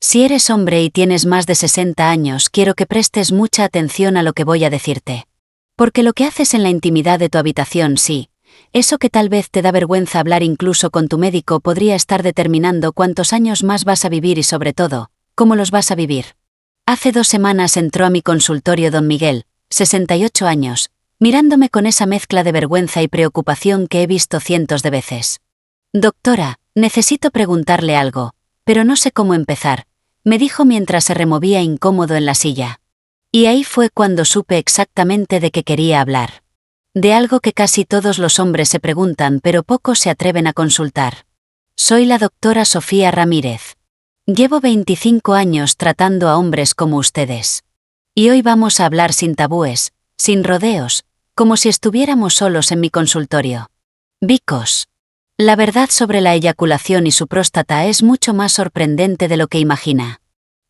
Si eres hombre y tienes más de 60 años, quiero que prestes mucha atención a lo que voy a decirte. Porque lo que haces en la intimidad de tu habitación, sí, eso que tal vez te da vergüenza hablar incluso con tu médico, podría estar determinando cuántos años más vas a vivir y sobre todo, cómo los vas a vivir. Hace 2 semanas entró a mi consultorio don Miguel, 68 años, mirándome con esa mezcla de vergüenza y preocupación que he visto cientos de veces. Doctora, necesito preguntarle algo, pero no sé cómo empezar, me dijo mientras se removía incómodo en la silla. Y ahí fue cuando supe exactamente de qué quería hablar. De algo que casi todos los hombres se preguntan pero pocos se atreven a consultar. Soy la doctora Sofía Ramírez. Llevo 25 años tratando a hombres como ustedes. Y hoy vamos a hablar sin tabúes, sin rodeos, como si estuviéramos solos en mi consultorio. Vicos. La verdad sobre la eyaculación y su próstata es mucho más sorprendente de lo que imagina.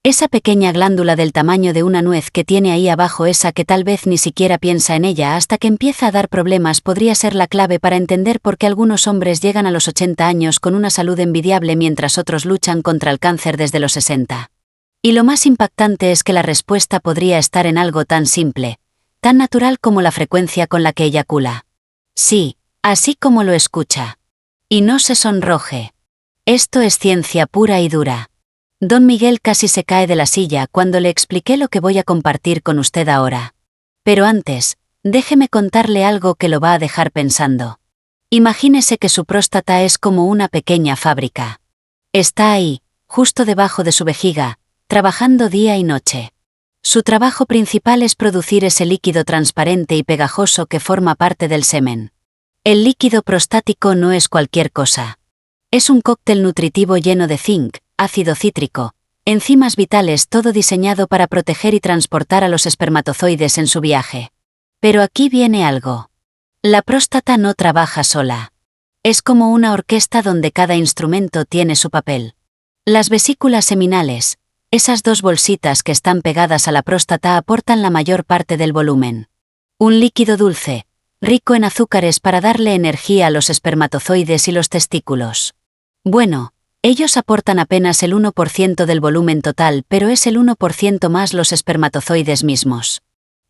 Esa pequeña glándula del tamaño de una nuez que tiene ahí abajo, esa que tal vez ni siquiera piensa en ella hasta que empieza a dar problemas, podría ser la clave para entender por qué algunos hombres llegan a los 80 años con una salud envidiable mientras otros luchan contra el cáncer desde los 60. Y lo más impactante es que la respuesta podría estar en algo tan simple, tan natural como la frecuencia con la que eyacula. Sí, así como lo escucha. Y no se sonroje. Esto es ciencia pura y dura. Don Miguel casi se cae de la silla cuando le expliqué lo que voy a compartir con usted ahora. Pero antes, déjeme contarle algo que lo va a dejar pensando. Imagínese que su próstata es como una pequeña fábrica. Está ahí, justo debajo de su vejiga, trabajando día y noche. Su trabajo principal es producir ese líquido transparente y pegajoso que forma parte del semen. El líquido prostático no es cualquier cosa. Es un cóctel nutritivo lleno de zinc, ácido cítrico, enzimas vitales, todo diseñado para proteger y transportar a los espermatozoides en su viaje. Pero aquí viene algo. La próstata no trabaja sola. Es como una orquesta donde cada instrumento tiene su papel. Las vesículas seminales, esas 2 bolsitas que están pegadas a la próstata, aportan la mayor parte del volumen. Un líquido dulce, rico en azúcares para darle energía a los espermatozoides y los testículos. Bueno, ellos aportan apenas el 1% del volumen total, pero es el 1% más los espermatozoides mismos.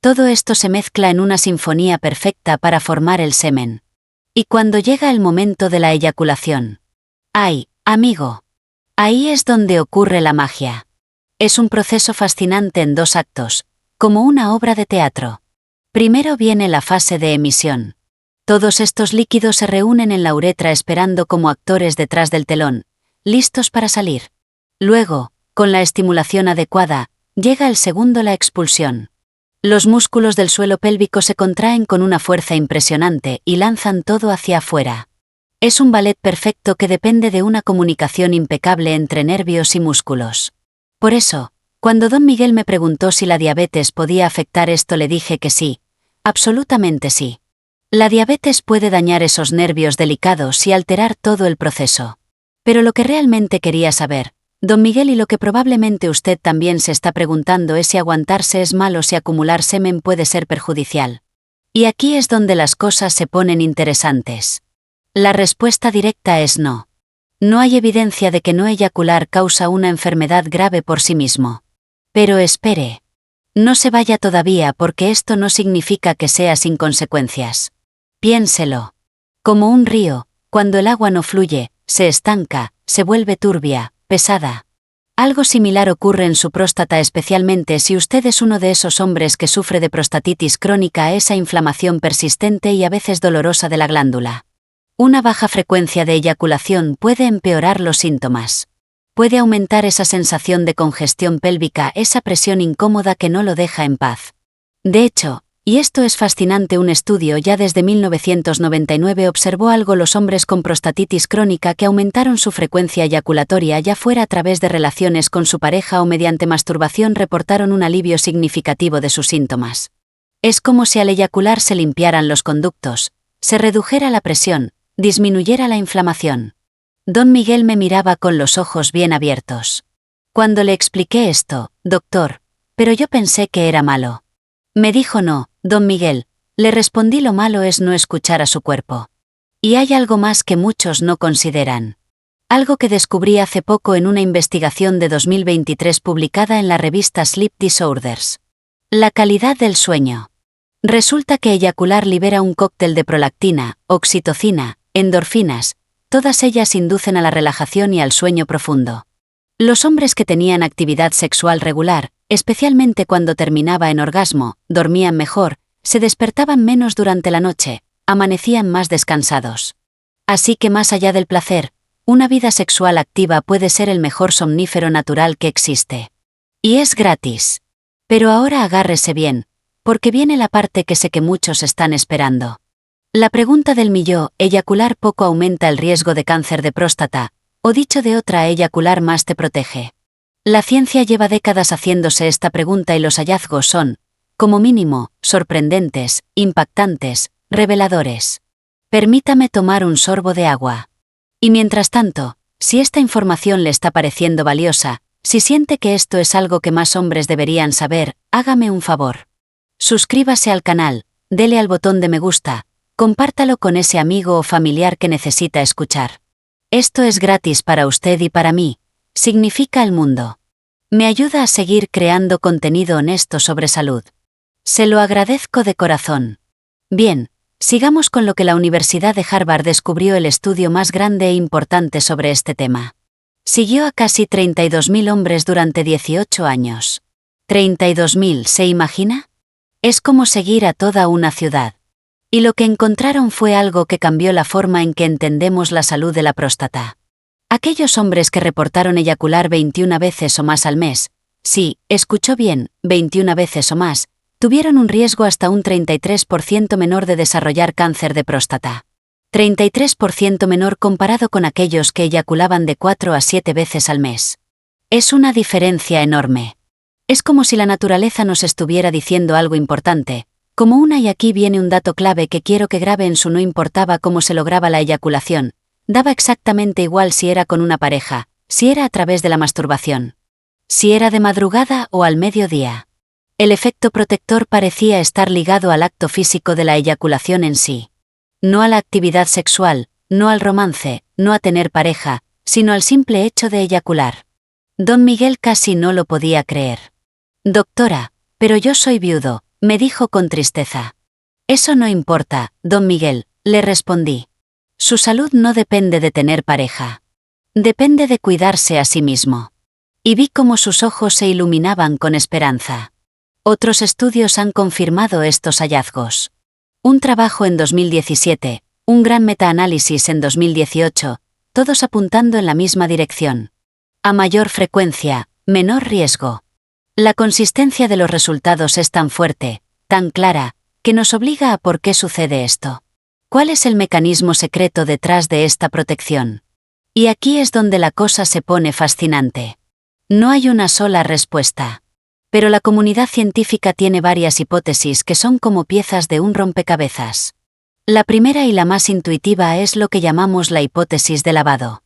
Todo esto se mezcla en una sinfonía perfecta para formar el semen. Y cuando llega el momento de la eyaculación. ¡Ay, amigo! Ahí es donde ocurre la magia. Es un proceso fascinante en 2 actos, como una obra de teatro. Primero viene la fase de emisión. Todos estos líquidos se reúnen en la uretra esperando como actores detrás del telón, listos para salir. Luego, con la estimulación adecuada, llega el segundo, la expulsión. Los músculos del suelo pélvico se contraen con una fuerza impresionante y lanzan todo hacia afuera. Es un ballet perfecto que depende de una comunicación impecable entre nervios y músculos. Por eso, cuando don Miguel me preguntó si la diabetes podía afectar esto, le dije que sí, absolutamente sí. La diabetes puede dañar esos nervios delicados y alterar todo el proceso. Pero lo que realmente quería saber, don Miguel, y lo que probablemente usted también se está preguntando, es si aguantarse es malo, si acumular semen puede ser perjudicial. Y aquí es donde las cosas se ponen interesantes. La respuesta directa es no. No hay evidencia de que no eyacular causa una enfermedad grave por sí mismo. Pero espere. No se vaya todavía, porque esto no significa que sea sin consecuencias. Piénselo. Como un río, cuando el agua no fluye, se estanca, se vuelve turbia, pesada. Algo similar ocurre en su próstata, especialmente si usted es uno de esos hombres que sufre de prostatitis crónica, esa inflamación persistente y a veces dolorosa de la glándula. Una baja frecuencia de eyaculación puede empeorar los síntomas. Puede aumentar esa sensación de congestión pélvica, esa presión incómoda que no lo deja en paz. De hecho, y esto es fascinante, un estudio ya desde 1999 observó algo: los hombres con prostatitis crónica que aumentaron su frecuencia eyaculatoria, ya fuera a través de relaciones con su pareja o mediante masturbación, reportaron un alivio significativo de sus síntomas. Es como si al eyacular se limpiaran los conductos, se redujera la presión, disminuyera la inflamación. Don Miguel me miraba con los ojos bien abiertos. Cuando le expliqué esto, doctor, pero yo pensé que era malo. Me dijo: no, don Miguel, le respondí, lo malo es no escuchar a su cuerpo. Y hay algo más que muchos no consideran. algo que descubrí hace poco en una investigación de 2023 publicada en la revista Sleep Disorders. La calidad del sueño. Resulta que eyacular libera un cóctel de prolactina, oxitocina, endorfinas, todas ellas inducen a la relajación y al sueño profundo. Los hombres que tenían actividad sexual regular, especialmente cuando terminaba en orgasmo, dormían mejor, se despertaban menos durante la noche, amanecían más descansados. Así que más allá del placer, una vida sexual activa puede ser el mejor somnífero natural que existe. Y es gratis. Pero ahora agárrese bien, porque viene la parte que sé que muchos están esperando. La pregunta del millón: ¿eyacular poco aumenta el riesgo de cáncer de próstata? O dicho de otra, ¿eyacular más te protege? La ciencia lleva décadas haciéndose esta pregunta y los hallazgos son, como mínimo, sorprendentes, impactantes, reveladores. Permítame tomar un sorbo de agua. Y mientras tanto, si esta información le está pareciendo valiosa, si siente que esto es algo que más hombres deberían saber, hágame un favor. Suscríbase al canal, dele al botón de me gusta, compártalo con ese amigo o familiar que necesita escuchar. Esto es gratis para usted y para mí, significa el mundo. Me ayuda a seguir creando contenido honesto sobre salud. Se lo agradezco de corazón. Bien, sigamos con lo que la Universidad de Harvard descubrió, el estudio más grande e importante sobre este tema. Siguió a casi 32.000 hombres durante 18 años. 32.000, ¿se imagina? Es como seguir a toda una ciudad. Y lo que encontraron fue algo que cambió la forma en que entendemos la salud de la próstata. Aquellos hombres que reportaron eyacular 21 veces o más al mes, sí, escuchó bien, 21 veces o más, tuvieron un riesgo hasta un 33% menor de desarrollar cáncer de próstata. 33% menor comparado con aquellos que eyaculaban de 4 a 7 veces al mes. Es una diferencia enorme. Es como si la naturaleza nos estuviera diciendo algo importante, como una, y aquí viene un dato clave que quiero que grabe en su: no importaba cómo se lograba la eyaculación, daba exactamente igual si era con una pareja, si era a través de la masturbación, si era de madrugada o al mediodía. El efecto protector parecía estar ligado al acto físico de la eyaculación en sí. No a la actividad sexual, no al romance, no a tener pareja, sino al simple hecho de eyacular. Don Miguel casi no lo podía creer. Doctora, pero yo soy viudo, me dijo con tristeza. Eso no importa, don Miguel, le respondí. Su salud no depende de tener pareja. Depende de cuidarse a sí mismo. Y vi cómo sus ojos se iluminaban con esperanza. Otros estudios han confirmado estos hallazgos. Un trabajo en 2017, un gran metaanálisis en 2018, todos apuntando en la misma dirección. A mayor frecuencia, menor riesgo. La consistencia de los resultados es tan fuerte, tan clara, que nos obliga a ¿por qué sucede esto? ¿Cuál es el mecanismo secreto detrás de esta protección? Y aquí es donde la cosa se pone fascinante. No hay una sola respuesta. Pero la comunidad científica tiene varias hipótesis que son como piezas de un rompecabezas. La primera y la más intuitiva es lo que llamamos la hipótesis de lavado.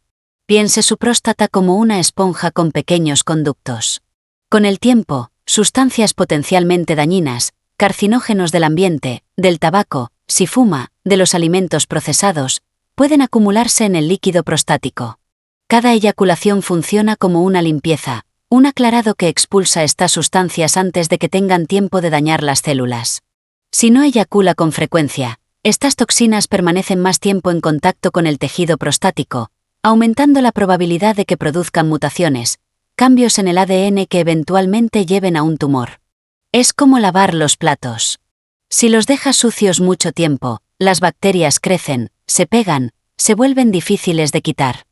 Piense su próstata como una esponja con pequeños conductos. Con el tiempo, sustancias potencialmente dañinas, carcinógenos del ambiente, del tabaco, si fuma, de los alimentos procesados, pueden acumularse en el líquido prostático. Cada eyaculación funciona como una limpieza, un aclarado que expulsa estas sustancias antes de que tengan tiempo de dañar las células. Si no eyacula con frecuencia, estas toxinas permanecen más tiempo en contacto con el tejido prostático, aumentando la probabilidad de que produzcan mutaciones, cambios en el ADN que eventualmente lleven a un tumor. Es como lavar los platos. Si los dejas sucios mucho tiempo, las bacterias crecen, se pegan, se vuelven difíciles de quitar.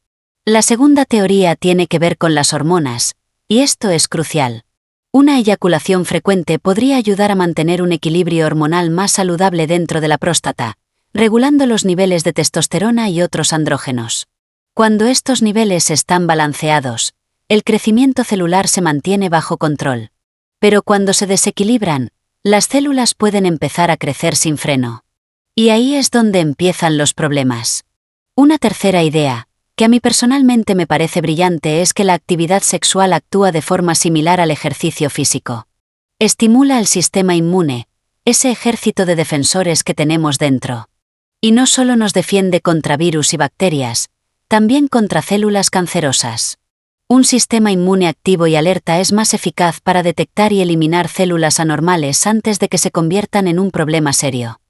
La segunda teoría tiene que ver con las hormonas, y esto es crucial. Una eyaculación frecuente podría ayudar a mantener un equilibrio hormonal más saludable dentro de la próstata, regulando los niveles de testosterona y otros andrógenos. Cuando estos niveles están balanceados, el crecimiento celular se mantiene bajo control. Pero cuando se desequilibran, las células pueden empezar a crecer sin freno. Y ahí es donde empiezan los problemas. Una tercera idea, que a mí personalmente me parece brillante, es que la actividad sexual actúa de forma similar al ejercicio físico. Estimula el sistema inmune, ese ejército de defensores que tenemos dentro. Y no solo nos defiende contra virus y bacterias, también contra células cancerosas. Un sistema inmune activo y alerta es más eficaz para detectar y eliminar células anormales antes de que se conviertan en un problema serio.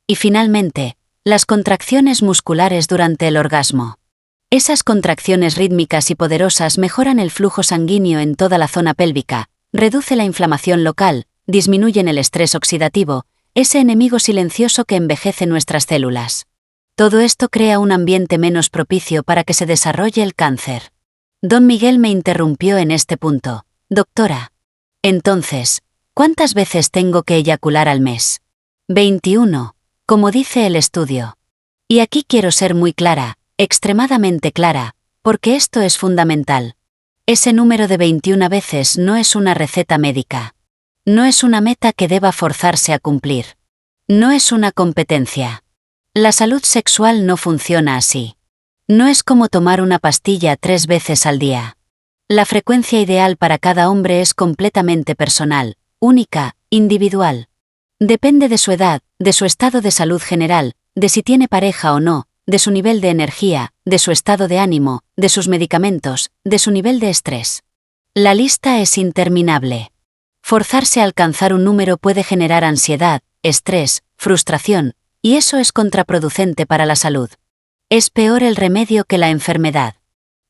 Y finalmente, las contracciones musculares durante el orgasmo. Esas contracciones rítmicas y poderosas mejoran el flujo sanguíneo en toda la zona pélvica, reduce la inflamación local, disminuyen el estrés oxidativo, ese enemigo silencioso que envejece nuestras células. Todo esto crea un ambiente menos propicio para que se desarrolle el cáncer. Don Miguel me interrumpió en este punto. Doctora. Entonces, ¿cuántas veces tengo que eyacular al mes? 21, como dice el estudio. Y aquí quiero ser muy clara, extremadamente clara, porque esto es fundamental. Ese número de 21 veces no es una receta médica. No es una meta que deba forzarse a cumplir. No es una competencia. La salud sexual no funciona así. No es como tomar una pastilla 3 veces al día. La frecuencia ideal para cada hombre es completamente personal, única, individual. Depende de su edad, de su estado de salud general, de si tiene pareja o no, de su nivel de energía, de su estado de ánimo, de sus medicamentos, de su nivel de estrés. La lista es interminable. Forzarse a alcanzar un número puede generar ansiedad, estrés, frustración, y eso es contraproducente para la salud. Es peor el remedio que la enfermedad.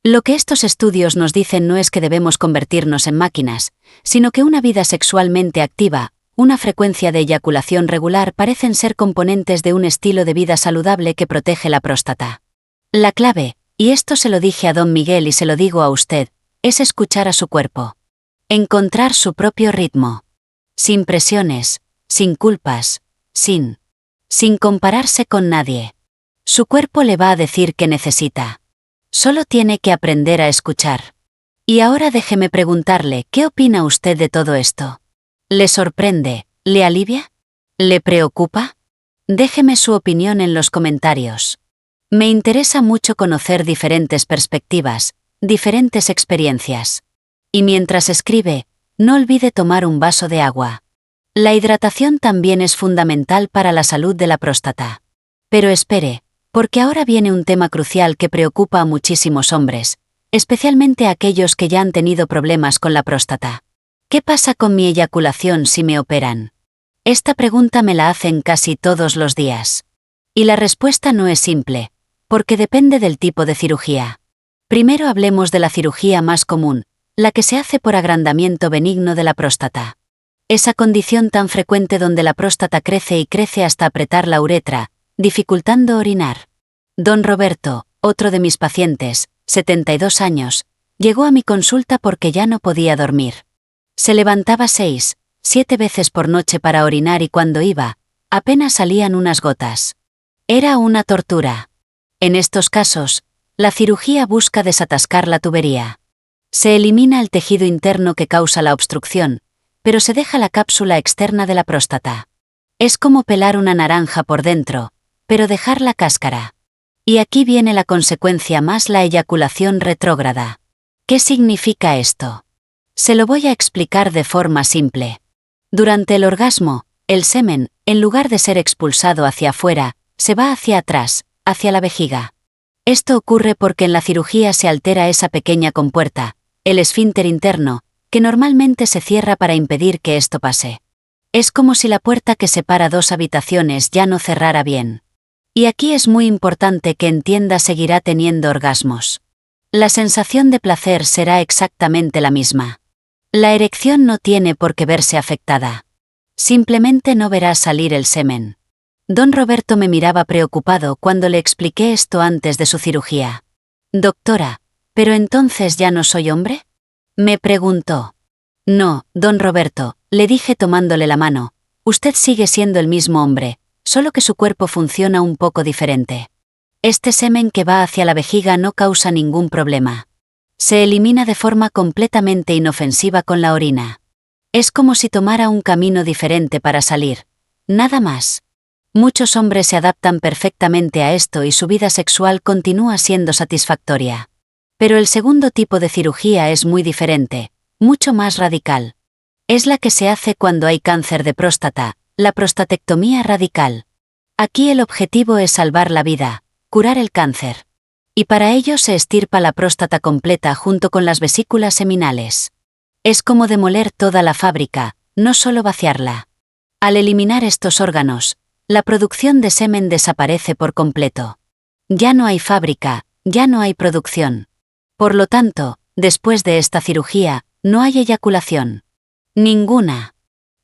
Lo que estos estudios nos dicen no es que debemos convertirnos en máquinas, sino que una vida sexualmente activa, una frecuencia de eyaculación regular parecen ser componentes de un estilo de vida saludable que protege la próstata. La clave, y esto se lo dije a don Miguel y se lo digo a usted, es escuchar a su cuerpo. Encontrar su propio ritmo. Sin presiones, sin culpas, sin compararse con nadie. Su cuerpo le va a decir que necesita. Solo tiene que aprender a escuchar. Y ahora déjeme preguntarle, ¿qué opina usted de todo esto? ¿Le sorprende? ¿Le alivia? ¿Le preocupa? Déjeme su opinión en los comentarios. Me interesa mucho conocer diferentes perspectivas, diferentes experiencias. Y mientras escribe, no olvide tomar un vaso de agua. La hidratación también es fundamental para la salud de la próstata. Pero espere, porque ahora viene un tema crucial que preocupa a muchísimos hombres, especialmente a aquellos que ya han tenido problemas con la próstata. ¿Qué pasa con mi eyaculación si me operan? Esta pregunta me la hacen casi todos los días. Y la respuesta no es simple, porque depende del tipo de cirugía. Primero hablemos de la cirugía más común, la que se hace por agrandamiento benigno de la próstata. Esa condición tan frecuente donde la próstata crece y crece hasta apretar la uretra, dificultando orinar. Don Roberto, otro de mis pacientes, 72 años, llegó a mi consulta porque ya no podía dormir. Se levantaba 6, 7 veces por noche para orinar y cuando iba, apenas salían unas gotas. Era una tortura. En estos casos, la cirugía busca desatascar la tubería. Se elimina el tejido interno que causa la obstrucción, pero se deja la cápsula externa de la próstata. Es como pelar una naranja por dentro, pero dejar la cáscara. Y aquí viene la consecuencia más: la eyaculación retrógrada. ¿Qué significa esto? Se lo voy a explicar de forma simple. Durante el orgasmo, el semen, en lugar de ser expulsado hacia afuera, se va hacia atrás, hacia la vejiga. Esto ocurre porque en la cirugía se altera esa pequeña compuerta, el esfínter interno, que normalmente se cierra para impedir que esto pase. Es como si la puerta que separa dos habitaciones ya no cerrara bien. Y aquí es muy importante que entienda: seguirá teniendo orgasmos. La sensación de placer será exactamente la misma. La erección no tiene por qué verse afectada. Simplemente no verá salir el semen. Don Roberto me miraba preocupado cuando le expliqué esto antes de su cirugía. Doctora, ¿pero entonces ya no soy hombre? Me preguntó. No, don Roberto, le dije tomándole la mano, usted sigue siendo el mismo hombre, solo que su cuerpo funciona un poco diferente. Este semen que va hacia la vejiga no causa ningún problema. Se elimina de forma completamente inofensiva con la orina. Es como si tomara un camino diferente para salir. Nada más. Muchos hombres se adaptan perfectamente a esto y su vida sexual continúa siendo satisfactoria. Pero el segundo tipo de cirugía es muy diferente, mucho más radical. Es la que se hace cuando hay cáncer de próstata, la prostatectomía radical. Aquí el objetivo es salvar la vida, curar el cáncer. Y para ello se estirpa la próstata completa junto con las vesículas seminales. Es como demoler toda la fábrica, no solo vaciarla. Al eliminar estos órganos, la producción de semen desaparece por completo. Ya no hay fábrica, ya no hay producción. Por lo tanto, después de esta cirugía, no hay eyaculación. Ninguna.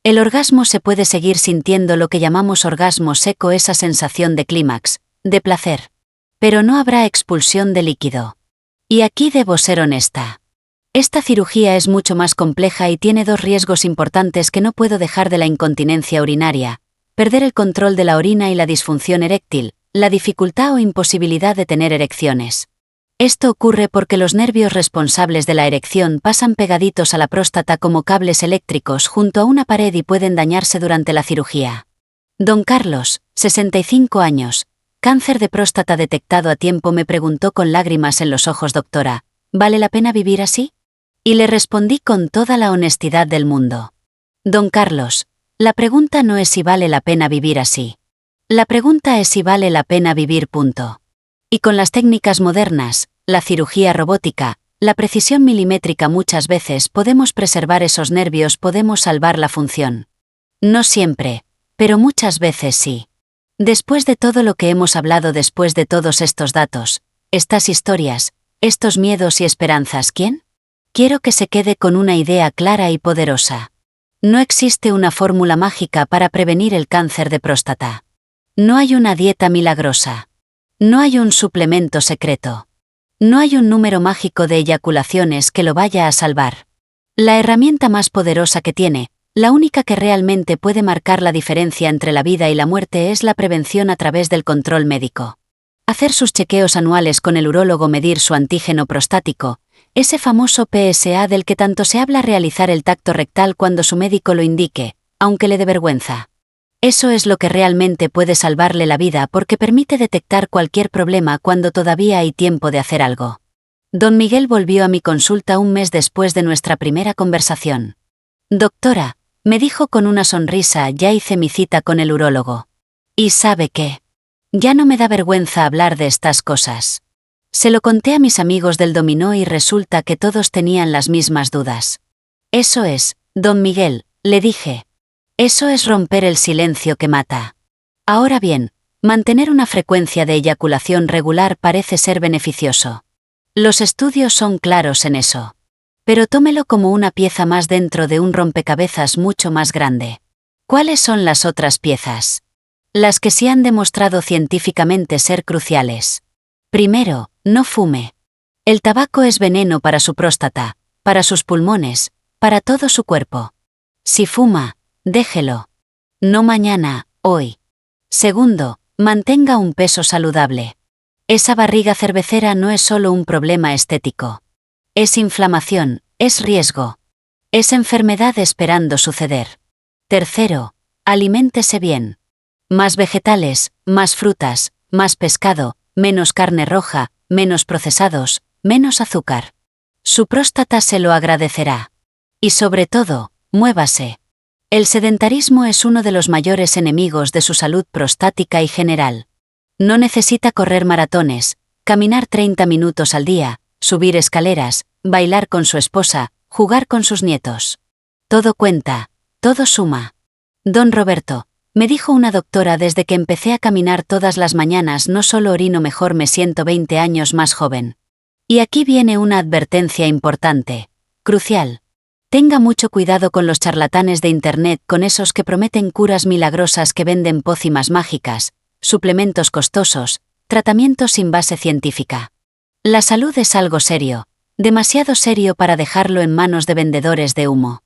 El orgasmo se puede seguir sintiendo lo que llamamos orgasmo seco, esa sensación de clímax, de placer. Pero no habrá expulsión de líquido. Y aquí debo ser honesta. Esta cirugía es mucho más compleja y tiene dos riesgos importantes que no puedo dejar de la incontinencia urinaria, perder el control de la orina y la disfunción eréctil, la dificultad o imposibilidad de tener erecciones. Esto ocurre porque los nervios responsables de la erección pasan pegaditos a la próstata como cables eléctricos junto a una pared y pueden dañarse durante la cirugía. Don Carlos, 65 años, cáncer de próstata detectado a tiempo, me preguntó con lágrimas en los ojos. Doctora, ¿vale la pena vivir así? Y le respondí con toda la honestidad del mundo. Don Carlos, la pregunta no es si vale la pena vivir así. La pregunta es si vale la pena vivir, punto. Y con las técnicas modernas, la cirugía robótica, la precisión milimétrica, muchas veces podemos preservar esos nervios, podemos salvar la función. No siempre, pero muchas veces sí. Después de todo lo que hemos hablado, después de todos estos datos, estas historias, estos miedos y esperanzas, ¿quién? Quiero que se quede con una idea clara y poderosa. No existe una fórmula mágica para prevenir el cáncer de próstata. No hay una dieta milagrosa. No hay un suplemento secreto. No hay un número mágico de eyaculaciones que lo vaya a salvar. La herramienta más poderosa que tiene, la única que realmente puede marcar la diferencia entre la vida y la muerte, es la prevención a través del control médico. Hacer sus chequeos anuales con el urólogo, medir su antígeno prostático, ese famoso PSA del que tanto se habla, realizar el tacto rectal cuando su médico lo indique, aunque le dé vergüenza. Eso es lo que realmente puede salvarle la vida, porque permite detectar cualquier problema cuando todavía hay tiempo de hacer algo. Don Miguel volvió a mi consulta un mes después de nuestra primera conversación. Doctora, me dijo con una sonrisa, ya hice mi cita con el urólogo. ¿Y sabe qué? Ya no me da vergüenza hablar de estas cosas. Se lo conté a mis amigos del dominó y resulta que todos tenían las mismas dudas. Eso es, don Miguel, le dije. Eso es romper el silencio que mata. Ahora bien, mantener una frecuencia de eyaculación regular parece ser beneficioso. Los estudios son claros en eso. Pero tómelo como una pieza más dentro de un rompecabezas mucho más grande. ¿Cuáles son las otras piezas? Las que sí han demostrado científicamente ser cruciales. Primero, no fume. El tabaco es veneno para su próstata, para sus pulmones, para todo su cuerpo. Si fuma, déjelo. No mañana, hoy. Segundo, mantenga un peso saludable. Esa barriga cervecera no es solo un problema estético. Es inflamación, es riesgo. Es enfermedad esperando suceder. Tercero, aliméntese bien. Más vegetales, más frutas, más pescado, menos carne roja, menos procesados, menos azúcar. Su próstata se lo agradecerá. Y sobre todo, muévase. El sedentarismo es uno de los mayores enemigos de su salud prostática y general. No necesita correr maratones, caminar 30 minutos al día, subir escaleras, bailar con su esposa, jugar con sus nietos. Todo cuenta, todo suma. Don Roberto, me dijo una doctora, desde que empecé a caminar todas las mañanas no solo orino mejor, me siento 20 años más joven. Y aquí viene una advertencia importante, crucial. Tenga mucho cuidado con los charlatanes de Internet, con esos que prometen curas milagrosas, que venden pócimas mágicas, suplementos costosos, tratamientos sin base científica. La salud es algo serio, demasiado serio para dejarlo en manos de vendedores de humo.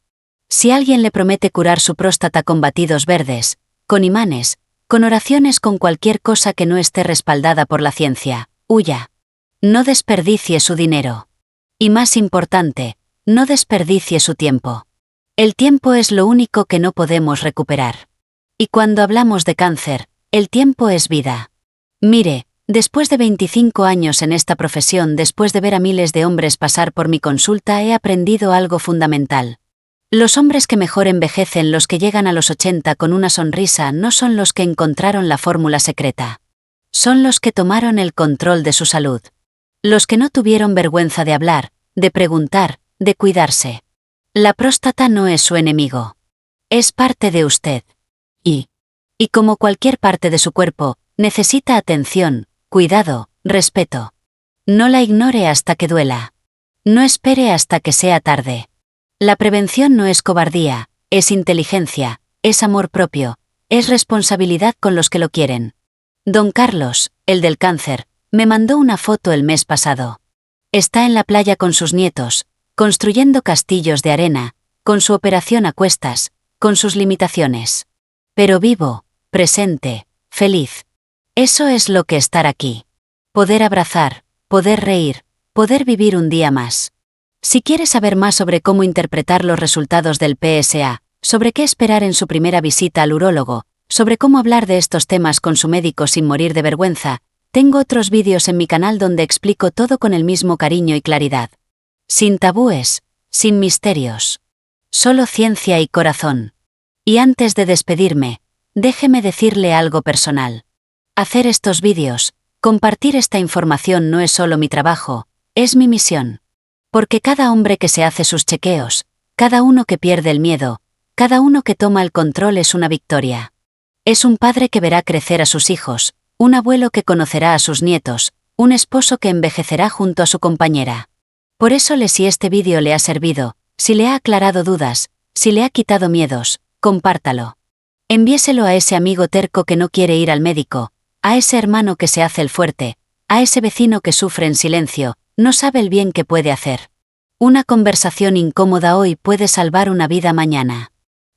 Si alguien le promete curar su próstata con batidos verdes, con imanes, con oraciones, con cualquier cosa que no esté respaldada por la ciencia, huya. No desperdicie su dinero. Y más importante, no desperdicie su tiempo. El tiempo es lo único que no podemos recuperar. Y cuando hablamos de cáncer, el tiempo es vida. Mire, después de 25 años en esta profesión, después de ver a miles de hombres pasar por mi consulta, he aprendido algo fundamental. Los hombres que mejor envejecen, los que llegan a los 80 con una sonrisa, no son los que encontraron la fórmula secreta. Son los que tomaron el control de su salud. Los que no tuvieron vergüenza de hablar, de preguntar, de cuidarse. La próstata no es su enemigo. Es parte de usted. Y como cualquier parte de su cuerpo, necesita atención, cuidado, respeto. No la ignore hasta que duela. No espere hasta que sea tarde. La prevención no es cobardía, es inteligencia, es amor propio, es responsabilidad con los que lo quieren. Don Carlos, el del cáncer, me mandó una foto el mes pasado. Está en la playa con sus nietos, construyendo castillos de arena, con su operación a cuestas, con sus limitaciones. Pero vivo, presente, feliz. Eso es lo que estar aquí. Poder abrazar, poder reír, poder vivir un día más. Si quiere saber más sobre cómo interpretar los resultados del PSA, sobre qué esperar en su primera visita al urólogo, sobre cómo hablar de estos temas con su médico sin morir de vergüenza, tengo otros vídeos en mi canal donde explico todo con el mismo cariño y claridad. Sin tabúes, sin misterios. Solo ciencia y corazón. Y antes de despedirme, déjeme decirle algo personal. Hacer estos vídeos, compartir esta información no es solo mi trabajo, es mi misión. Porque cada hombre que se hace sus chequeos, cada uno que pierde el miedo, cada uno que toma el control es una victoria. Es un padre que verá crecer a sus hijos, un abuelo que conocerá a sus nietos, un esposo que envejecerá junto a su compañera. Por eso si este vídeo le ha servido, si le ha aclarado dudas, si le ha quitado miedos, compártalo. Envíeselo a ese amigo terco que no quiere ir al médico, a ese hermano que se hace el fuerte, a ese vecino que sufre en silencio, no sabe el bien que puede hacer. Una conversación incómoda hoy puede salvar una vida mañana.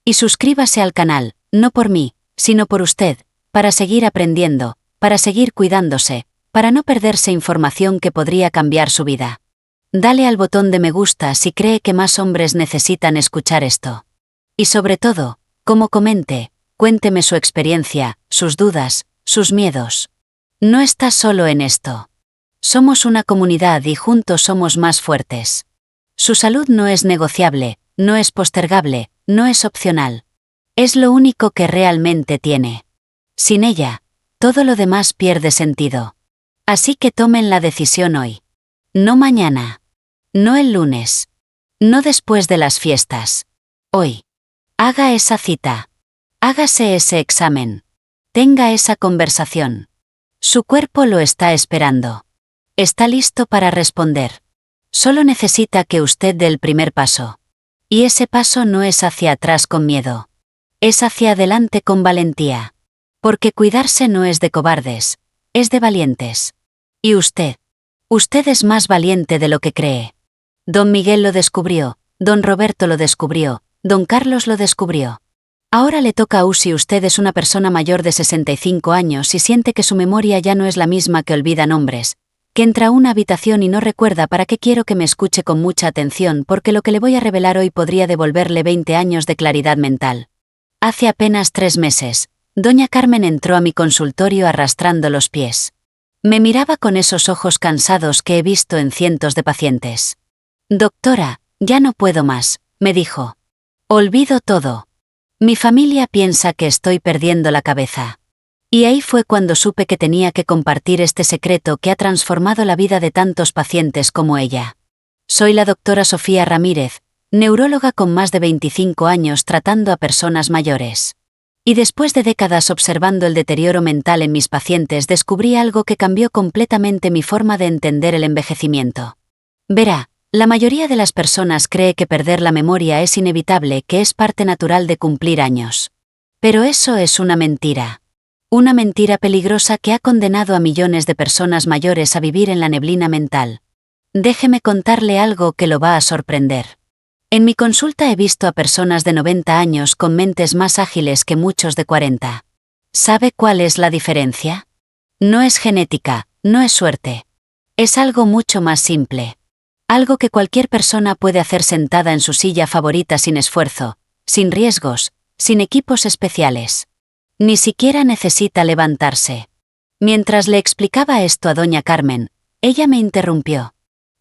Y suscríbase al canal, no por mí, sino por usted, para seguir aprendiendo, para seguir cuidándose, para no perderse información que podría cambiar su vida. Dale al botón de me gusta si cree que más hombres necesitan escuchar esto. Y sobre todo, como comente, cuénteme su experiencia, sus dudas, sus miedos. No está solo en esto. Somos una comunidad y juntos somos más fuertes. Su salud no es negociable, no es postergable, no es opcional. Es lo único que realmente tiene. Sin ella, todo lo demás pierde sentido. Así que tomen la decisión hoy. No mañana. No el lunes. No después de las fiestas. Hoy. Haga esa cita. Hágase ese examen. Tenga esa conversación. Su cuerpo lo está esperando. Está listo para responder. Solo necesita que usted dé el primer paso. Y ese paso no es hacia atrás con miedo. Es hacia adelante con valentía. Porque cuidarse no es de cobardes, es de valientes. Y usted es más valiente de lo que cree. Don Miguel lo descubrió, don Roberto lo descubrió, don Carlos lo descubrió. Ahora le toca a Usi. Usted es una persona mayor de 65 años y siente que su memoria ya no es la misma, que olvida nombres, que entra a una habitación y no recuerda. ¿Para qué? Quiero que me escuche con mucha atención, porque lo que le voy a revelar hoy podría devolverle 20 años de claridad mental. Hace apenas 3 meses, doña Carmen entró a mi consultorio arrastrando los pies. Me miraba con esos ojos cansados que he visto en cientos de pacientes. Doctora, ya no puedo más, me dijo. Olvido todo. Mi familia piensa que estoy perdiendo la cabeza. Y ahí fue cuando supe que tenía que compartir este secreto que ha transformado la vida de tantos pacientes como ella. Soy la doctora Sofía Ramírez, neuróloga con más de 25 años tratando a personas mayores. Y después de décadas observando el deterioro mental en mis pacientes, descubrí algo que cambió completamente mi forma de entender el envejecimiento. Verá, la mayoría de las personas cree que perder la memoria es inevitable, que es parte natural de cumplir años. Pero eso es una mentira. Una mentira peligrosa que ha condenado a millones de personas mayores a vivir en la neblina mental. Déjeme contarle algo que lo va a sorprender. En mi consulta he visto a personas de 90 años con mentes más ágiles que muchos de 40. ¿Sabe cuál es la diferencia? No es genética, no es suerte. Es algo mucho más simple. Algo que cualquier persona puede hacer sentada en su silla favorita sin esfuerzo, sin riesgos, sin equipos especiales. Ni siquiera necesita levantarse. Mientras le explicaba esto a doña Carmen, ella me interrumpió.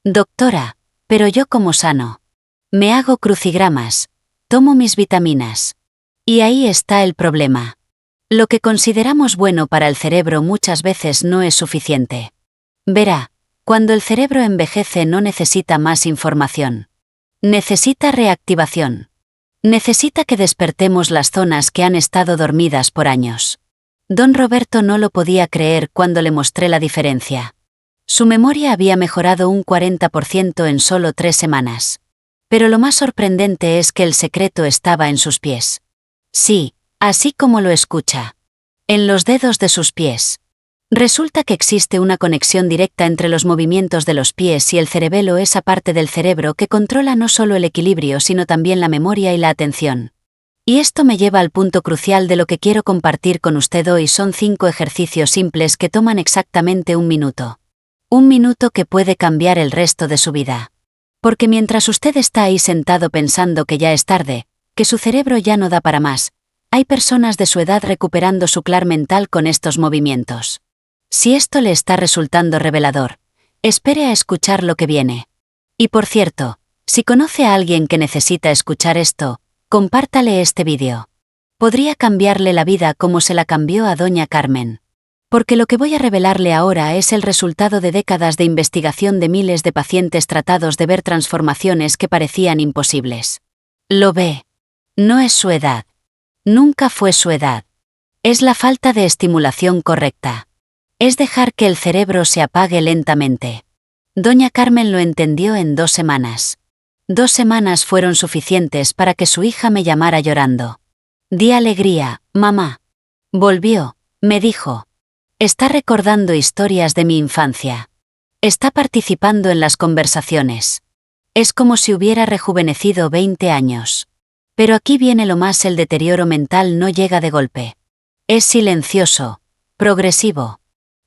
Doctora, pero yo como sano. Me hago crucigramas, tomo mis vitaminas. Y ahí está el problema. Lo que consideramos bueno para el cerebro muchas veces no es suficiente. Verá, Cuando el cerebro envejece no necesita más información. Necesita reactivación. Necesita que despertemos las zonas que han estado dormidas por años. Don Roberto no lo podía creer cuando le mostré la diferencia. Su memoria había mejorado un 40% en solo 3 semanas. Pero lo más sorprendente es que el secreto estaba en sus pies. Sí, así como lo escucha. En los dedos de sus pies. Resulta que existe una conexión directa entre los movimientos de los pies y el cerebelo, esa parte del cerebro que controla no solo el equilibrio sino también la memoria y la atención. Y esto me lleva al punto crucial de lo que quiero compartir con usted hoy. Son 5 ejercicios simples que toman exactamente 1 minuto. 1 minuto que puede cambiar el resto de su vida. Porque mientras usted está ahí sentado pensando que ya es tarde, que su cerebro ya no da para más, hay personas de su edad recuperando su clar mental con estos movimientos. Si esto le está resultando revelador, espere a escuchar lo que viene. Y por cierto, si conoce a alguien que necesita escuchar esto, compártale este vídeo. Podría cambiarle la vida como se la cambió a doña Carmen. Porque lo que voy a revelarle ahora es el resultado de décadas de investigación de miles de pacientes tratados de ver transformaciones que parecían imposibles. ¿Lo ve? No es su edad. Nunca fue su edad. Es la falta de estimulación correcta. Es dejar que el cerebro se apague lentamente. Doña Carmen lo entendió en 2 semanas. 2 semanas fueron suficientes para que su hija me llamara llorando. Di alegría, mamá. Volvió, me dijo. Está recordando historias de mi infancia. Está participando en las conversaciones. Es como si hubiera rejuvenecido 20 años. Pero aquí viene lo más: el deterioro mental no llega de golpe. Es silencioso, progresivo.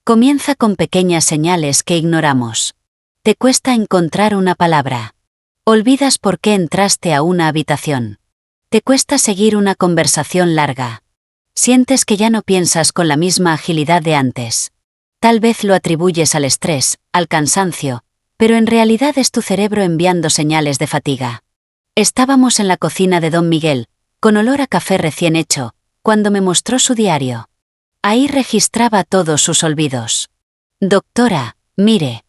Comienza con pequeñas señales que ignoramos. Te cuesta encontrar una palabra. Olvidas por qué entraste a una habitación. Te cuesta seguir una conversación larga. Sientes que ya no piensas con la misma agilidad de antes. Tal vez lo atribuyes al estrés, al cansancio, pero en realidad es tu cerebro enviando señales de fatiga. Estábamos en la cocina de don Miguel, con olor a café recién hecho, cuando me mostró su diario. Ahí registraba todos sus olvidos. Doctora, mire.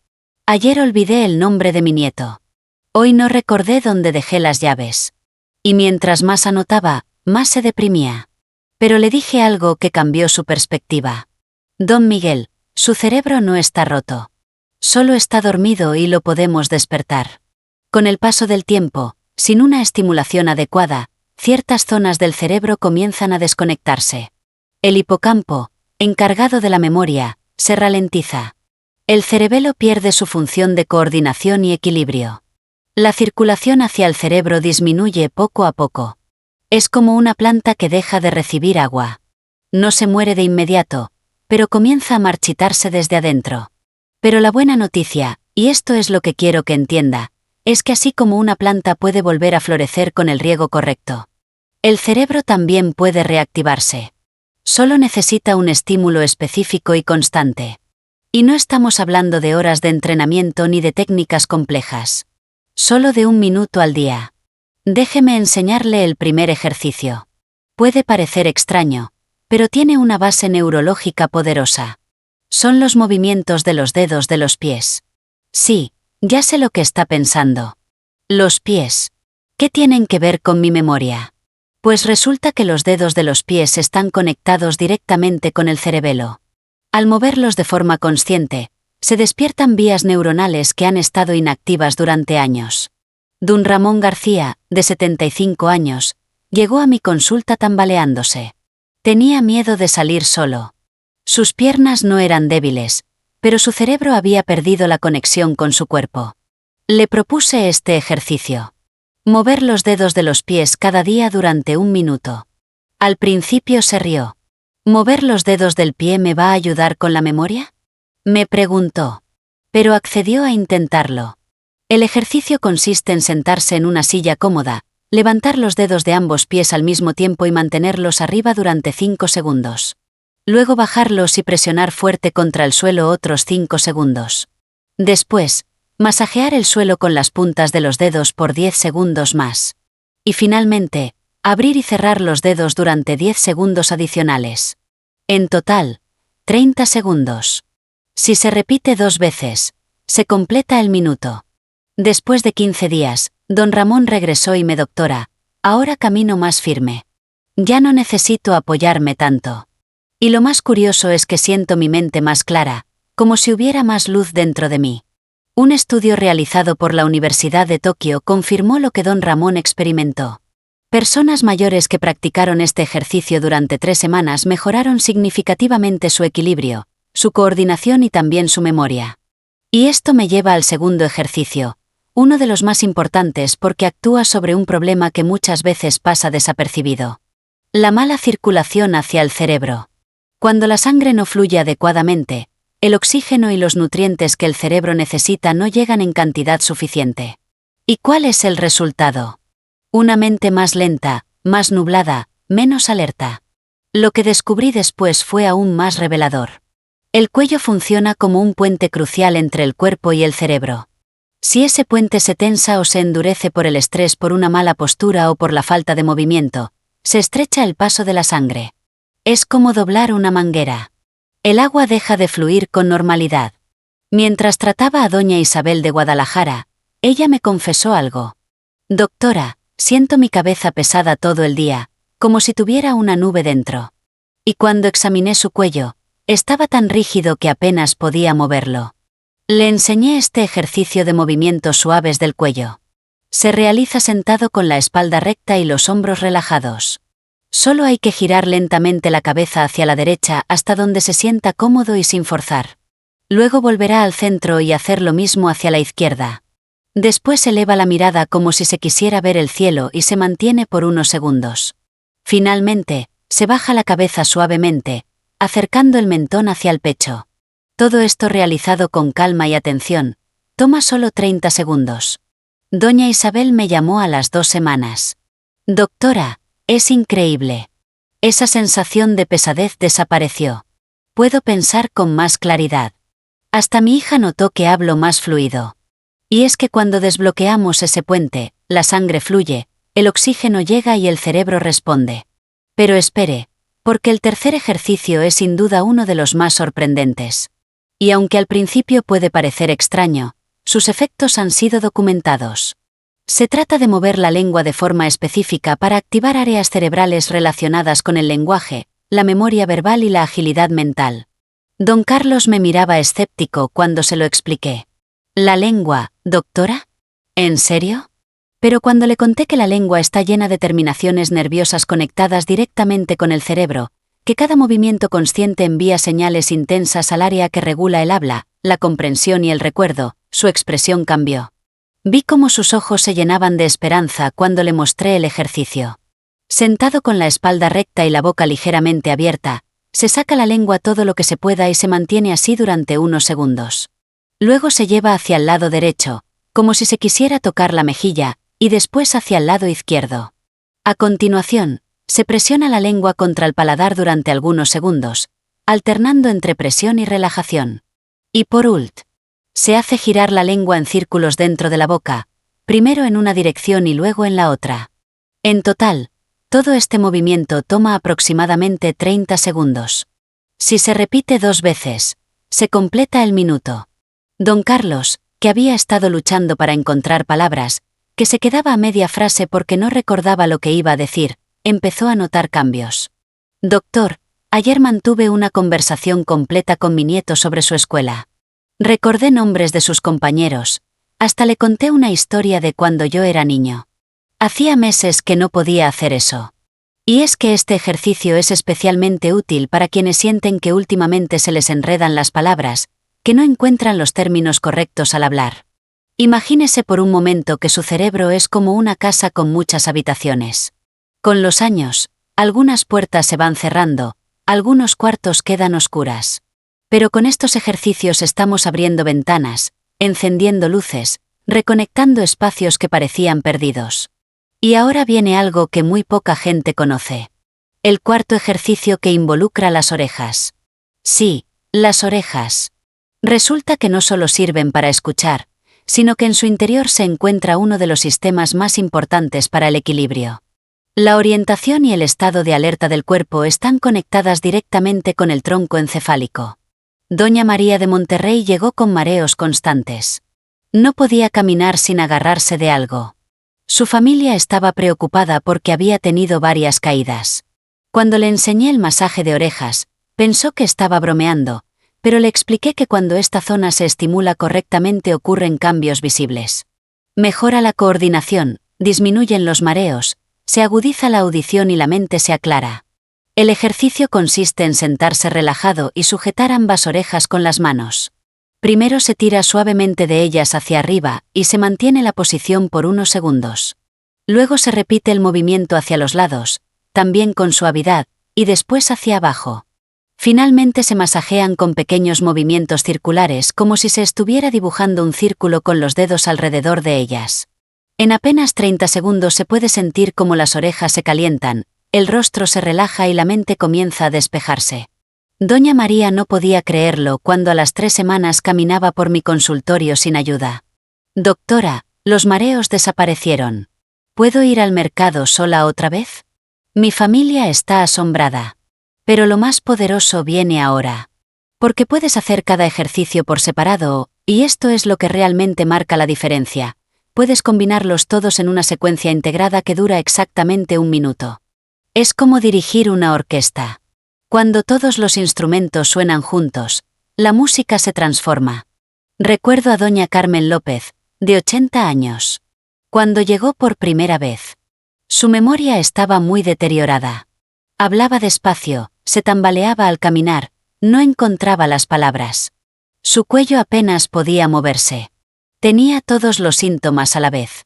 Ayer olvidé el nombre de mi nieto. Hoy no recordé dónde dejé las llaves. Y mientras más anotaba, más se deprimía. Pero le dije algo que cambió su perspectiva. Don Miguel, su cerebro no está roto. Solo está dormido y lo podemos despertar. Con el paso del tiempo, sin una estimulación adecuada, ciertas zonas del cerebro comienzan a desconectarse. El hipocampo, encargado de la memoria, se ralentiza. El cerebelo pierde su función de coordinación y equilibrio. La circulación hacia el cerebro disminuye poco a poco. Es como una planta que deja de recibir agua. No se muere de inmediato, pero comienza a marchitarse desde adentro. Pero la buena noticia, y esto es lo que quiero que entienda, es que así como una planta puede volver a florecer con el riego correcto, el cerebro también puede reactivarse. Solo necesita un estímulo específico y constante. Y no estamos hablando de horas de entrenamiento ni de técnicas complejas. Solo de 1 minuto al día. Déjeme enseñarle el primer ejercicio. Puede parecer extraño, pero tiene una base neurológica poderosa. Son los movimientos de los dedos de los pies. Sí, ya sé lo que está pensando. Los pies. ¿Qué tienen que ver con mi memoria? Pues resulta que los dedos de los pies están conectados directamente con el cerebelo. Al moverlos de forma consciente, se despiertan vías neuronales que han estado inactivas durante años. Don Ramón García, de 75 años, llegó a mi consulta tambaleándose. Tenía miedo de salir solo. Sus piernas no eran débiles, pero su cerebro había perdido la conexión con su cuerpo. Le propuse este ejercicio. Mover los dedos de los pies cada día durante 1 minuto. Al principio se rió. ¿Mover los dedos del pie me va a ayudar con la memoria?, me preguntó. Pero accedió a intentarlo. El ejercicio consiste en sentarse en una silla cómoda, levantar los dedos de ambos pies al mismo tiempo y mantenerlos arriba durante 5 segundos. Luego bajarlos y presionar fuerte contra el suelo otros 5 segundos. Después, masajear el suelo con las puntas de los dedos por 10 segundos más. Y finalmente, abrir y cerrar los dedos durante 10 segundos adicionales. En total, 30 segundos. Si se repite 2 veces, Se completa el minuto. Después de 15 días, don Ramón regresó y me doctora, ahora camino más firme. Ya no necesito apoyarme tanto. Y lo más curioso es que siento mi mente más clara, como si hubiera más luz dentro de mí. Un estudio realizado por la Universidad de Tokio confirmó lo que don Ramón experimentó. Personas mayores que practicaron este ejercicio durante 3 semanas mejoraron significativamente su equilibrio, su coordinación y también su memoria. Y esto me lleva al segundo ejercicio, uno de los más importantes porque actúa sobre un problema que muchas veces pasa desapercibido. La mala circulación hacia el cerebro. Cuando la sangre no fluye adecuadamente, el oxígeno y los nutrientes que el cerebro necesita no llegan en cantidad suficiente. ¿Y cuál es el resultado? Una mente más lenta, más nublada, menos alerta. Lo que descubrí después fue aún más revelador. El cuello funciona como un puente crucial entre el cuerpo y el cerebro. Si ese puente se tensa o se endurece por el estrés, por una mala postura o por la falta de movimiento, se estrecha el paso de la sangre. Es como doblar una manguera. El agua deja de fluir con normalidad. Mientras trataba a doña Isabel de Guadalajara, ella me confesó algo. Doctora, siento mi cabeza pesada todo el día, como si tuviera una nube dentro. Y cuando examiné su cuello, estaba tan rígido que apenas podía moverlo. Le enseñé este ejercicio de movimientos suaves del cuello. Se realiza sentado con la espalda recta y los hombros relajados. Solo hay que girar lentamente la cabeza hacia la derecha hasta donde se sienta cómodo y sin forzar. Luego volverá al centro y hacer lo mismo hacia la izquierda. Después eleva la mirada como si se quisiera ver el cielo y se mantiene por unos segundos. Finalmente, se baja la cabeza suavemente, acercando el mentón hacia el pecho. Todo esto realizado con calma y atención, toma solo 30 segundos. Doña Isabel me llamó a las 2 semanas. Doctora, es increíble. Esa sensación de pesadez desapareció. Puedo pensar con más claridad. Hasta mi hija notó que hablo más fluido. Y es que cuando desbloqueamos ese puente, la sangre fluye, el oxígeno llega y el cerebro responde. Pero espere, porque el tercer ejercicio es sin duda uno de los más sorprendentes. Y aunque al principio puede parecer extraño, sus efectos han sido documentados. Se trata de mover la lengua de forma específica para activar áreas cerebrales relacionadas con el lenguaje, la memoria verbal y la agilidad mental. Don Carlos me miraba escéptico cuando se lo expliqué. ¿La lengua, doctora? ¿En serio? Pero cuando le conté que la lengua está llena de terminaciones nerviosas conectadas directamente con el cerebro, que cada movimiento consciente envía señales intensas al área que regula el habla, la comprensión y el recuerdo, su expresión cambió. Vi cómo sus ojos se llenaban de esperanza cuando le mostré el ejercicio. Sentado con la espalda recta y la boca ligeramente abierta, se saca la lengua todo lo que se pueda y se mantiene así durante unos segundos. Luego se lleva hacia el lado derecho, como si se quisiera tocar la mejilla, y después hacia el lado izquierdo. A continuación, se presiona la lengua contra el paladar durante algunos segundos, alternando entre presión y relajación. Y por último, se hace girar la lengua en círculos dentro de la boca, primero en una dirección y luego en la otra. En total, todo este movimiento toma aproximadamente 30 segundos. Si se repite 2 veces, se completa el minuto. Don Carlos, que había estado luchando para encontrar palabras, que se quedaba a media frase porque no recordaba lo que iba a decir, empezó a notar cambios. Doctor, ayer mantuve una conversación completa con mi nieto sobre su escuela. Recordé nombres de sus compañeros, hasta le conté una historia de cuando yo era niño. Hacía meses que no podía hacer eso. Y es que este ejercicio es especialmente útil para quienes sienten que últimamente se les enredan las palabras, que no encuentran los términos correctos al hablar. Imagínese por un momento que su cerebro es como una casa con muchas habitaciones. Con los años, algunas puertas se van cerrando, algunos cuartos quedan oscuras. Pero con estos ejercicios estamos abriendo ventanas, encendiendo luces, reconectando espacios que parecían perdidos. Y ahora viene algo que muy poca gente conoce. El cuarto ejercicio que involucra las orejas. Sí, las orejas. Resulta que no solo sirven para escuchar, sino que en su interior se encuentra uno de los sistemas más importantes para el equilibrio. La orientación y el estado de alerta del cuerpo están conectadas directamente con el tronco encefálico. Doña María de Monterrey llegó con mareos constantes. No podía caminar sin agarrarse de algo. Su familia estaba preocupada porque había tenido varias caídas. Cuando le enseñé el masaje de orejas, pensó que estaba bromeando, pero le expliqué que cuando esta zona se estimula correctamente ocurren cambios visibles. Mejora la coordinación, disminuyen los mareos, se agudiza la audición y la mente se aclara. El ejercicio consiste en sentarse relajado y sujetar ambas orejas con las manos. Primero se tira suavemente de ellas hacia arriba y se mantiene la posición por unos segundos. Luego se repite el movimiento hacia los lados, también con suavidad, y después hacia abajo. Finalmente se masajean con pequeños movimientos circulares como si se estuviera dibujando un círculo con los dedos alrededor de ellas. En apenas 30 segundos se puede sentir cómo las orejas se calientan, el rostro se relaja y la mente comienza a despejarse. Doña María no podía creerlo cuando a las 3 semanas caminaba por mi consultorio sin ayuda. «Doctora, los mareos desaparecieron. ¿Puedo ir al mercado sola otra vez?» Mi familia está asombrada. Pero lo más poderoso viene ahora. Porque puedes hacer cada ejercicio por separado, y esto es lo que realmente marca la diferencia. Puedes combinarlos todos en una secuencia integrada que dura exactamente 1 minuto. Es como dirigir una orquesta. Cuando todos los instrumentos suenan juntos, la música se transforma. Recuerdo a doña Carmen López, de 80 años. Cuando llegó por primera vez. Su memoria estaba muy deteriorada. Hablaba despacio, se tambaleaba al caminar, no encontraba las palabras. Su cuello apenas podía moverse. Tenía todos los síntomas a la vez.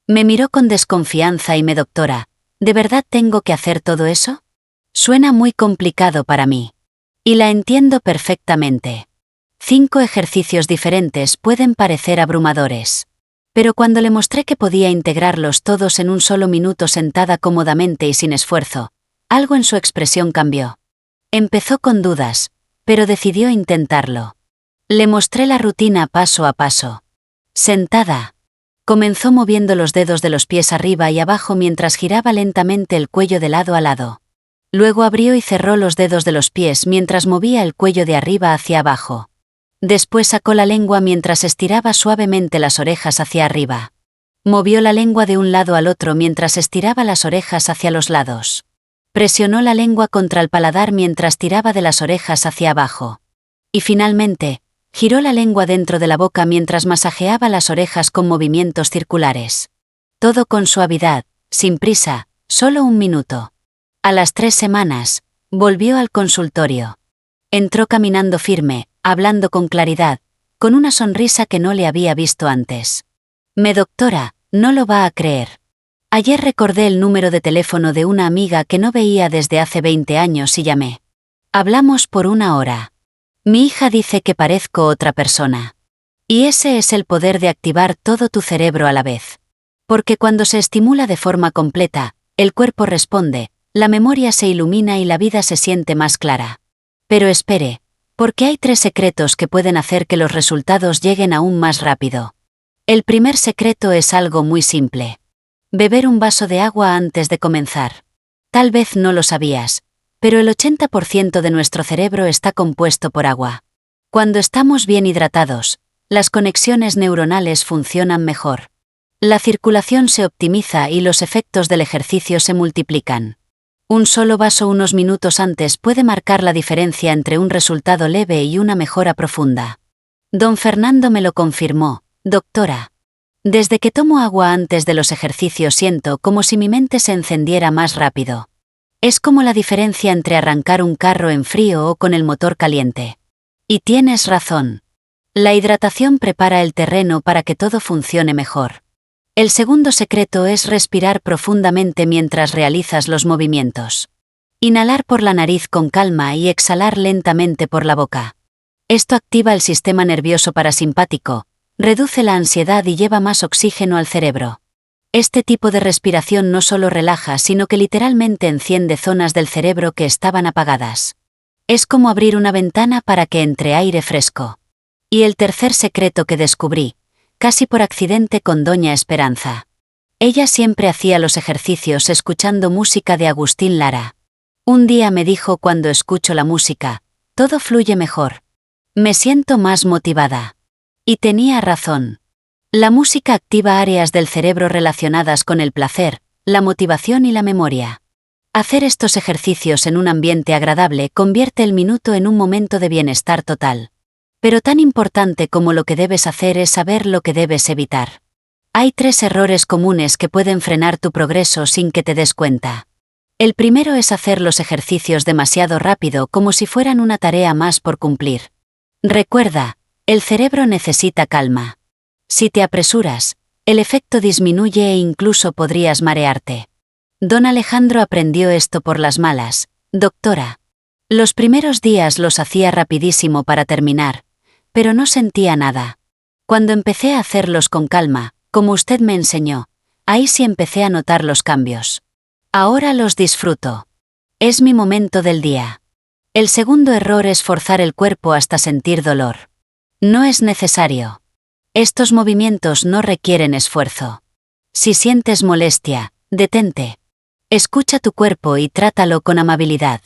Me miró con desconfianza y me doctora, ¿de verdad tengo que hacer todo eso? Suena muy complicado para mí. Y la entiendo perfectamente. 5 ejercicios diferentes pueden parecer abrumadores. Pero cuando le mostré que podía integrarlos todos en un solo minuto sentada cómodamente y sin esfuerzo, algo en su expresión cambió. Empezó con dudas, pero decidió intentarlo. Le mostré la rutina paso a paso. Sentada. Comenzó moviendo los dedos de los pies arriba y abajo mientras giraba lentamente el cuello de lado a lado. Luego abrió y cerró los dedos de los pies mientras movía el cuello de arriba hacia abajo. Después sacó la lengua mientras estiraba suavemente las orejas hacia arriba. Movió la lengua de un lado al otro mientras estiraba las orejas hacia los lados. Presionó la lengua contra el paladar mientras tiraba de las orejas hacia abajo. Y finalmente, giró la lengua dentro de la boca mientras masajeaba las orejas con movimientos circulares. Todo con suavidad, sin prisa, solo 1 minuto. A las 3 semanas, volvió al consultorio. Entró caminando firme, hablando con claridad, con una sonrisa que no le había visto antes. Doctora, no lo va a creer. Ayer recordé el número de teléfono de una amiga que no veía desde hace 20 años y llamé. Hablamos por 1 hora. Mi hija dice que parezco otra persona. Y ese es el poder de activar todo tu cerebro a la vez. Porque cuando se estimula de forma completa, el cuerpo responde, la memoria se ilumina y la vida se siente más clara. Pero espere, porque hay 3 secretos que pueden hacer que los resultados lleguen aún más rápido. El primer secreto es algo muy simple. Beber un vaso de agua antes de comenzar. Tal vez no lo sabías, pero el 80% de nuestro cerebro está compuesto por agua. Cuando estamos bien hidratados, las conexiones neuronales funcionan mejor. La circulación se optimiza y los efectos del ejercicio se multiplican. Un solo vaso unos minutos antes puede marcar la diferencia entre un resultado leve y una mejora profunda. Don Fernando me lo confirmó, doctora. Desde que tomo agua antes de los ejercicios siento como si mi mente se encendiera más rápido. Es como la diferencia entre arrancar un carro en frío o con el motor caliente. Y tienes razón. La hidratación prepara el terreno para que todo funcione mejor. El segundo secreto es respirar profundamente mientras realizas los movimientos. Inhalar por la nariz con calma y exhalar lentamente por la boca. Esto activa el sistema nervioso parasimpático, reduce la ansiedad y lleva más oxígeno al cerebro. Este tipo de respiración no solo relaja, sino que literalmente enciende zonas del cerebro que estaban apagadas. Es como abrir una ventana para que entre aire fresco. Y el tercer secreto que descubrí, casi por accidente con Doña Esperanza. Ella siempre hacía los ejercicios escuchando música de Agustín Lara. Un día me dijo: cuando escucho la música, todo fluye mejor. Me siento más motivada. Y tenía razón. La música activa áreas del cerebro relacionadas con el placer, la motivación y la memoria. Hacer estos ejercicios en un ambiente agradable convierte el minuto en un momento de bienestar total. Pero tan importante como lo que debes hacer es saber lo que debes evitar. Hay 3 errores comunes que pueden frenar tu progreso sin que te des cuenta. El primero es hacer los ejercicios demasiado rápido como si fueran una tarea más por cumplir. Recuerda, el cerebro necesita calma. Si te apresuras, el efecto disminuye e incluso podrías marearte. Don Alejandro aprendió esto por las malas, doctora. Los primeros días los hacía rapidísimo para terminar, pero no sentía nada. Cuando empecé a hacerlos con calma, como usted me enseñó, ahí sí empecé a notar los cambios. Ahora los disfruto. Es mi momento del día. El segundo error es forzar el cuerpo hasta sentir dolor. No es necesario. Estos movimientos no requieren esfuerzo. Si sientes molestia, detente. Escucha tu cuerpo y trátalo con amabilidad.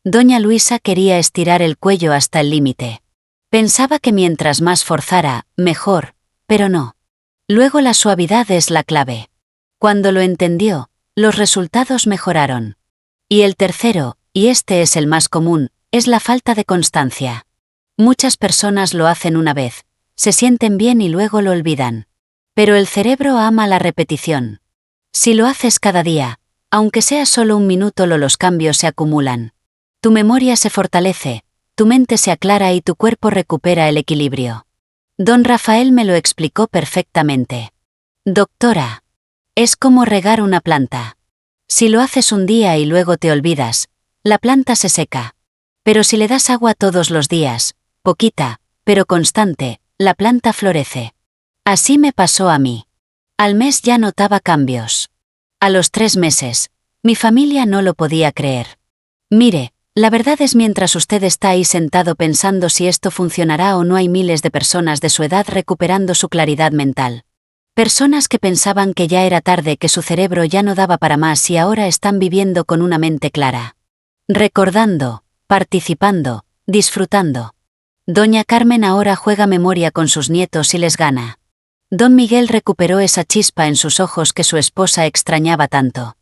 Doña Luisa quería estirar el cuello hasta el límite. Pensaba que mientras más forzara, mejor, pero no. Luego la suavidad es la clave. Cuando lo entendió, los resultados mejoraron. Y el tercero, y este es el más común, es la falta de constancia. Muchas personas lo hacen una vez, se sienten bien y luego lo olvidan. Pero el cerebro ama la repetición. Si lo haces cada día, aunque sea solo un minuto, los cambios se acumulan. Tu memoria se fortalece, tu mente se aclara y tu cuerpo recupera el equilibrio. Don Rafael me lo explicó perfectamente. Doctora, es como regar una planta. Si lo haces un día y luego te olvidas, la planta se seca. Pero si le das agua todos los días, poquita, pero constante, la planta florece. Así me pasó a mí. Al mes ya notaba cambios. A los 3 meses, mi familia no lo podía creer. Mire, la verdad es mientras usted está ahí sentado pensando si esto funcionará o no, hay miles de personas de su edad recuperando su claridad mental. Personas que pensaban que ya era tarde, que su cerebro ya no daba para más y ahora están viviendo con una mente clara. Recordando, participando, disfrutando. Doña Carmen ahora juega memoria con sus nietos y les gana. Don Miguel recuperó esa chispa en sus ojos que su esposa extrañaba tanto.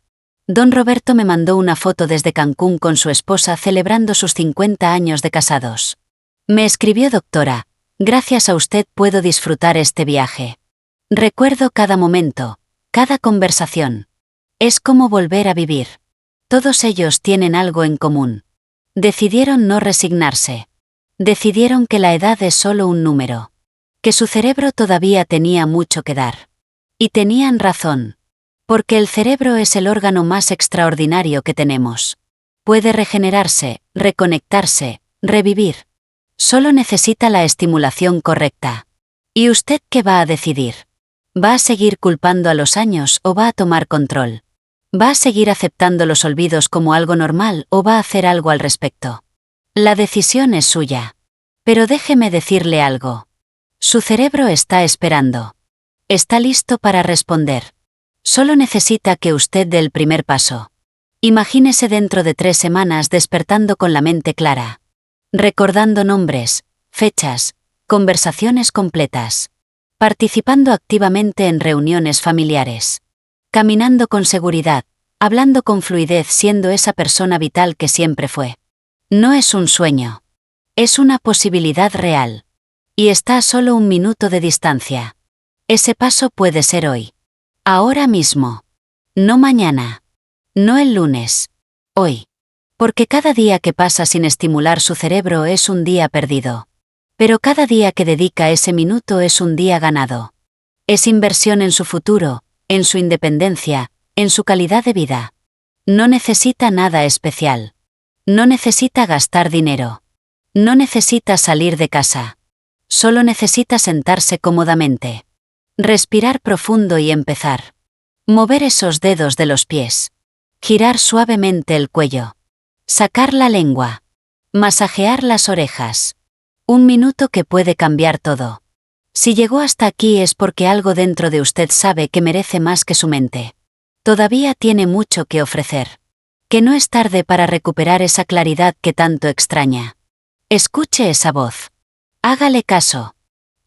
Don Roberto me mandó una foto desde Cancún con su esposa celebrando sus 50 años de casados. Me escribió: doctora, gracias a usted puedo disfrutar este viaje. Recuerdo cada momento, cada conversación. Es como volver a vivir. Todos ellos tienen algo en común. Decidieron no resignarse. Decidieron que la edad es solo un número. Que su cerebro todavía tenía mucho que dar. Y tenían razón. Porque el cerebro es el órgano más extraordinario que tenemos. Puede regenerarse, reconectarse, revivir. Solo necesita la estimulación correcta. ¿Y usted qué va a decidir? ¿Va a seguir culpando a los años o va a tomar control? ¿Va a seguir aceptando los olvidos como algo normal o va a hacer algo al respecto? La decisión es suya. Pero déjeme decirle algo. Su cerebro está esperando. Está listo para responder. Solo necesita que usted dé el primer paso. Imagínese dentro de 3 semanas despertando con la mente clara. Recordando nombres, fechas, conversaciones completas. Participando activamente en reuniones familiares. Caminando con seguridad, hablando con fluidez, siendo esa persona vital que siempre fue. No es un sueño. Es una posibilidad real. Y está a solo un minuto de distancia. Ese paso puede ser hoy. Ahora mismo. No mañana. No el lunes. Hoy. Porque cada día que pasa sin estimular su cerebro es un día perdido. Pero cada día que dedica ese minuto es un día ganado. Es inversión en su futuro, en su independencia, en su calidad de vida. No necesita nada especial. No necesita gastar dinero. No necesita salir de casa. Solo necesita sentarse cómodamente. Respirar profundo y empezar. Mover esos dedos de los pies. Girar suavemente el cuello. Sacar la lengua. Masajear las orejas. Un minuto que puede cambiar todo. Si llegó hasta aquí es porque algo dentro de usted sabe que merece más que su mente. Todavía tiene mucho que ofrecer. Que no es tarde para recuperar esa claridad que tanto extraña. Escuche esa voz. Hágale caso.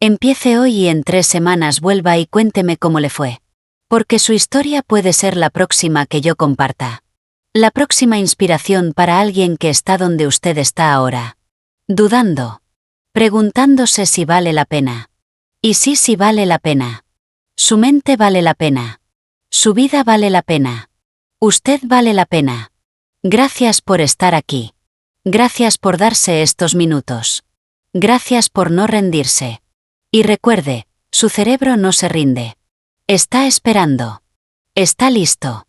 Empiece hoy y en 3 semanas vuelva y cuénteme cómo le fue. Porque su historia puede ser la próxima que yo comparta. La próxima inspiración para alguien que está donde usted está ahora. Dudando. Preguntándose si vale la pena. Y sí vale la pena. Su mente vale la pena. Su vida vale la pena. Usted vale la pena. Gracias por estar aquí. Gracias por darse estos minutos. Gracias por no rendirse. Y recuerde, su cerebro no se rinde. Está esperando. Está listo.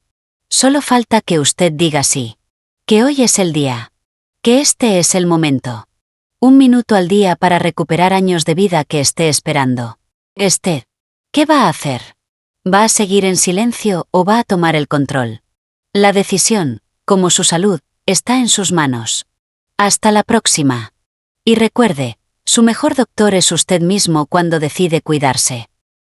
Solo falta que usted diga sí. Que hoy es el día. Que este es el momento. 1 minuto al día para recuperar años de vida que esté esperando. ¿Qué va a hacer? ¿Va a seguir en silencio o va a tomar el control? La decisión, como su salud, está en sus manos. Hasta la próxima. Y recuerde, su mejor doctor es usted mismo cuando decide cuidarse.